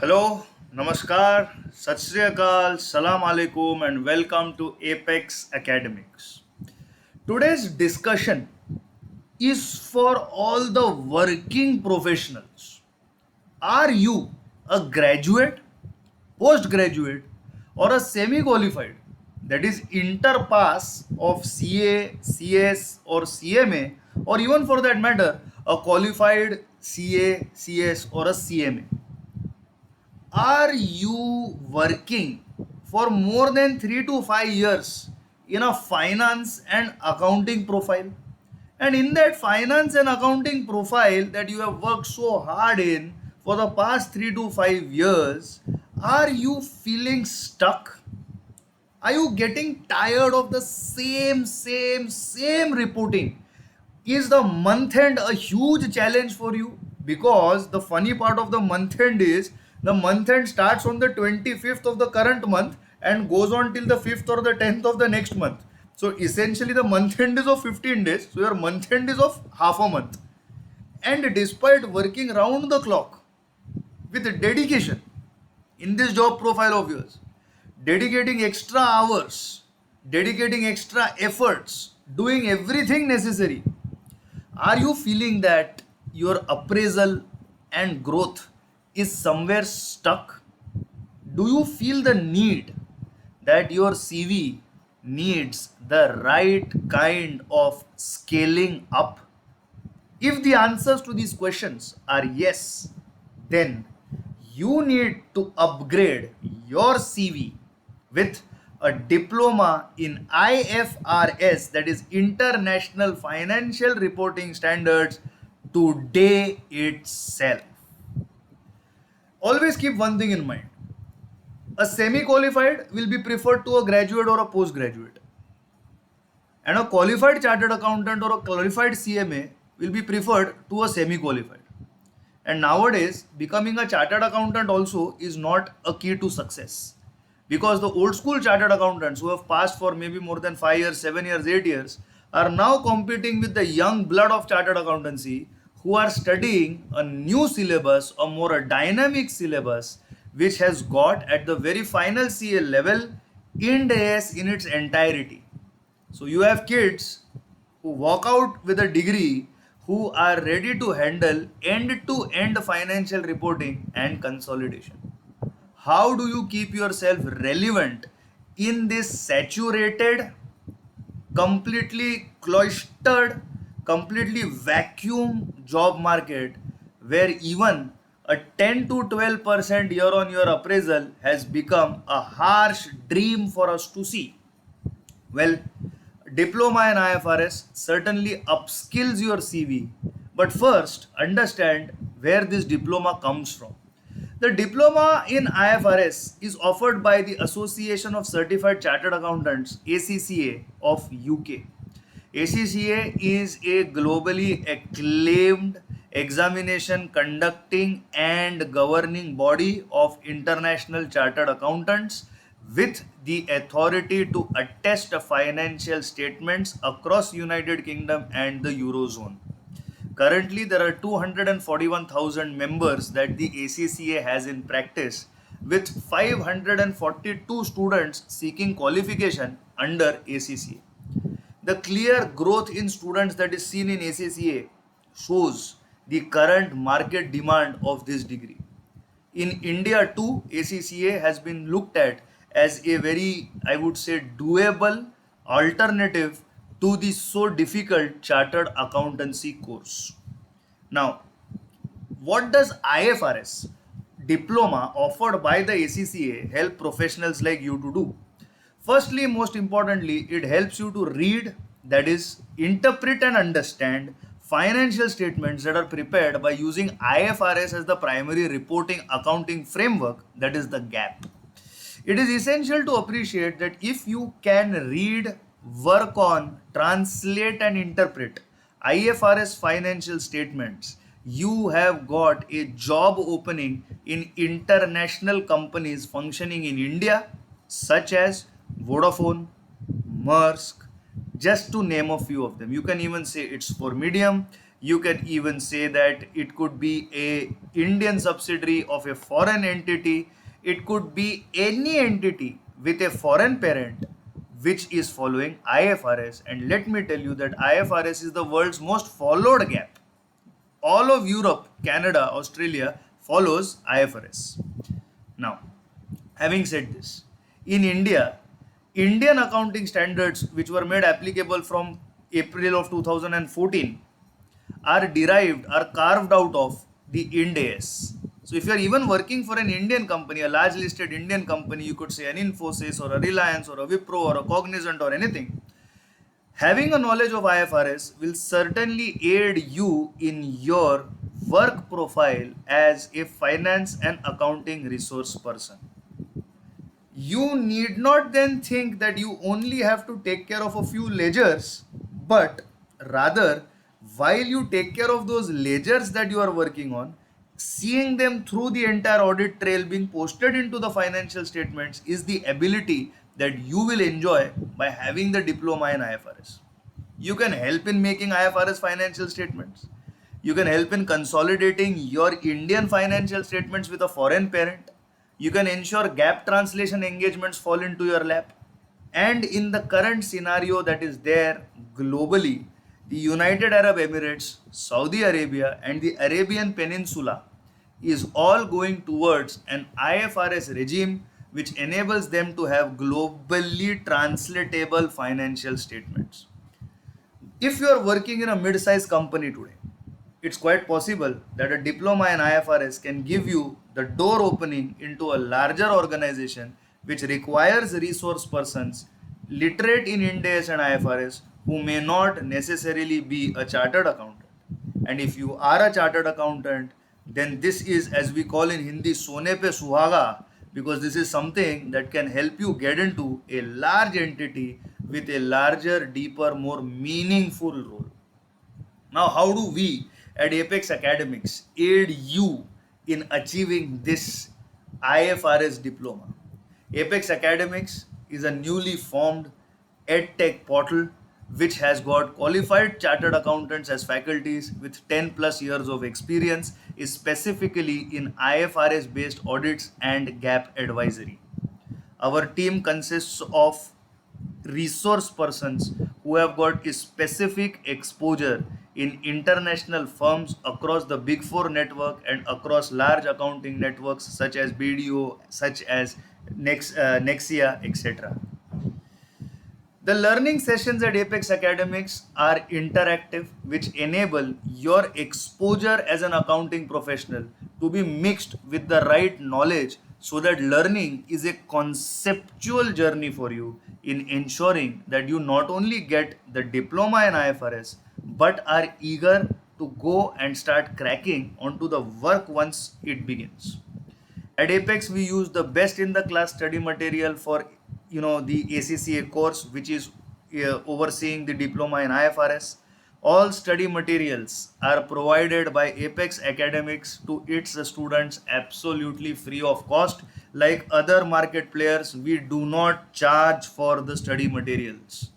Hello, Namaskar, Sat Sri Akal, Salam Alaikum, and welcome to Apex Academics. Today's discussion is for all the working professionals. Are you a graduate, postgraduate, or a semi qualified, that is, interpass of CA, CS, or CMA, or even for that matter, a qualified CA, CS, or a CMA? Are you working for more than 3 to 5 years in a finance and accounting profile? And in that finance and accounting profile that you have worked so hard in for the past 3 to 5 years, are you feeling stuck? Are you getting tired of the same reporting? Is the month end a huge challenge for you? Because the funny part of the month end is the month end starts on the 25th of the current month and goes on till the 5th or the 10th of the next month. So essentially the month end is of 15 days. So your month end is of half a month. And despite working round the clock with dedication in this job profile of yours, dedicating extra hours, dedicating extra efforts, doing everything necessary, are you feeling that your appraisal and growth is somewhere stuck? Do you feel the need that your CV needs the right kind of scaling up? If the answers to these questions are yes, then you need to upgrade your CV with a diploma in IFRS, that is International Financial Reporting Standards, today itself. Always keep one thing in mind: a semi qualified will be preferred to a graduate or a postgraduate, and a qualified chartered accountant or a qualified CMA will be preferred to a semi qualified. And nowadays, becoming a chartered accountant also is not a key to success, because the old school chartered accountants who have passed for maybe more than 5 years, 7 years, 8 years are now competing with the young blood of chartered accountancy who are studying a new syllabus, a more dynamic syllabus, which has got at the very final CA level Ind AS in its entirety. So you have kids who walk out with a degree who are ready to handle end-to-end financial reporting and consolidation. How do you keep yourself relevant in this saturated, completely cloistered, completely vacuum job market where even a 10 to 12% year on year appraisal has become a harsh dream for us to see? Well, diploma in IFRS certainly upskills your CV, but first understand where this diploma comes from. The diploma in IFRS is offered by the Association of Certified Chartered Accountants, ACCA, of UK. ACCA is a globally acclaimed examination conducting and governing body of international chartered accountants with the authority to attest financial statements across United Kingdom and the Eurozone. Currently, there are 241,000 members that the ACCA has in practice, with 542 students seeking qualification under ACCA. The clear growth in students that is seen in ACCA shows the current market demand of this degree. In India too, ACCA has been looked at as a very, I would say, doable alternative to the so difficult chartered accountancy course. Now, what does IFRS diploma offered by the ACCA help professionals like you to do? Firstly, most importantly, it helps you to read, that is, interpret and understand financial statements that are prepared by using IFRS as the primary reporting accounting framework, that is the GAAP. It is essential to appreciate that if you can read, work on, translate, and interpret IFRS financial statements, you have got a job opening in international companies functioning in India, such as Vodafone, Maersk, just to name a few of them. You can even say it's for Medium, You can even say that it could be a Indian subsidiary of a foreign entity. It could be any entity with a foreign parent which is following IFRS. And let me tell you that IFRS is the world's most followed gap. All of Europe, Canada, Australia follows IFRS. Now, having said this, in India, Indian accounting standards which were made applicable from April of 2014 are carved out of the Ind AS. So if you are even working for an Indian company, a large listed Indian company, you could say an Infosys or a Reliance or a Wipro or a Cognizant or anything, having a knowledge of IFRS will certainly aid you in your work profile as a finance and accounting resource person. You need not then think that you only have to take care of a few ledgers, but rather, while you take care of those ledgers that you are working on, seeing them through the entire audit trail being posted into the financial statements is the ability that you will enjoy by having the diploma in IFRS. You can help in making IFRS financial statements. You can help in consolidating your Indian financial statements with a foreign parent. You can ensure gap translation engagements fall into your lap. And in the current scenario that is there globally, the United Arab Emirates, Saudi Arabia, and the Arabian Peninsula is all going towards an IFRS regime which enables them to have globally translatable financial statements. If you are working in a mid-sized company today, it's quite possible that a diploma in IFRS can give you the door opening into a larger organization which requires resource persons literate in Ind AS and IFRS who may not necessarily be a chartered accountant. And if you are a chartered accountant, then this is, as we call in Hindi, sone pe suhaga, because this is something that can help you get into a large entity with a larger, deeper, more meaningful role. Now, how do we at Apex Academics aid you in achieving this IFRS diploma? Apex Academics is a newly formed EdTech portal which has got qualified chartered accountants as faculties with 10 plus years of experience, is specifically in IFRS based audits and gap advisory. Our team consists of resource persons who have got a specific exposure in international firms across the Big Four network and across large accounting networks such as BDO, such as Nexia, etc. The learning sessions at Apex Academics are interactive, which enable your exposure as an accounting professional to be mixed with the right knowledge so that learning is a conceptual journey for you in ensuring that you not only get the diploma in IFRS but are eager to go and start cracking onto the work once it begins. At Apex, we use the best in the class study material for the ACCA course, which is overseeing the diploma in IFRS. All study materials are provided by Apex Academics to its students absolutely free of cost. Like other market players, we do not charge for the study materials.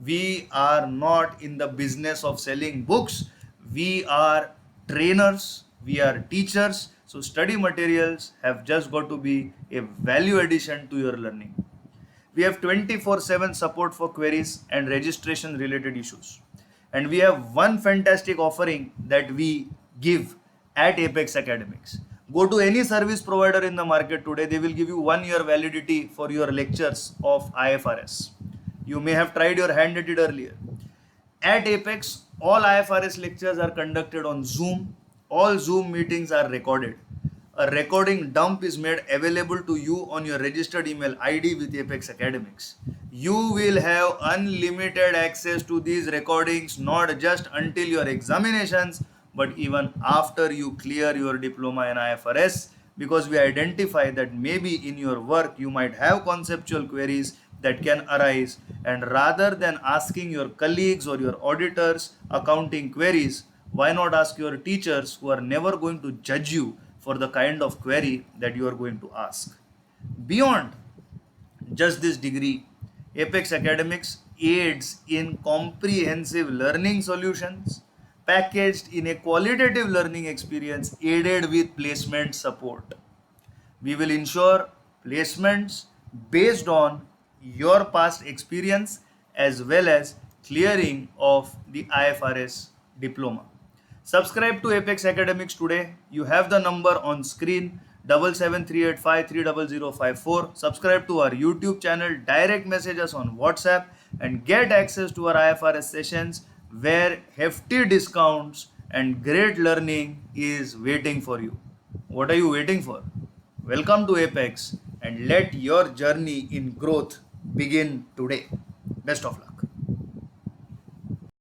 We are not in the business of selling books. We are trainers, we are teachers. So study materials have just got to be a value addition to your learning. We have 24/7 support for queries and registration related issues. And we have one fantastic offering that we give at Apex Academics. Go to any service provider in the market today, they will give you 1 year validity for your lectures of IFRS. You may have tried your hand at it earlier. At Apex, all IFRS lectures are conducted on Zoom. All Zoom meetings are recorded. A recording dump is made available to you on your registered email ID with Apex Academics. You will have unlimited access to these recordings, not just until your examinations, but even after you clear your diploma in IFRS, because we identify that maybe in your work you might have conceptual queries that can arise, and rather than asking your colleagues or your auditors accounting queries, why not ask your teachers who are never going to judge you for the kind of query that you are going to ask. Beyond just this degree, Apex Academics aids in comprehensive learning solutions, packaged in a qualitative learning experience aided with placement support. We will ensure placements based on your past experience as well as clearing of the IFRS diploma. Subscribe to Apex Academics today. You have the number on screen 7738530054. Subscribe to our YouTube channel, direct message us on WhatsApp, and get access to our IFRS sessions where hefty discounts and great learning is waiting for you. What are you waiting for? Welcome to Apex and let your journey in growth begin today. Best of luck.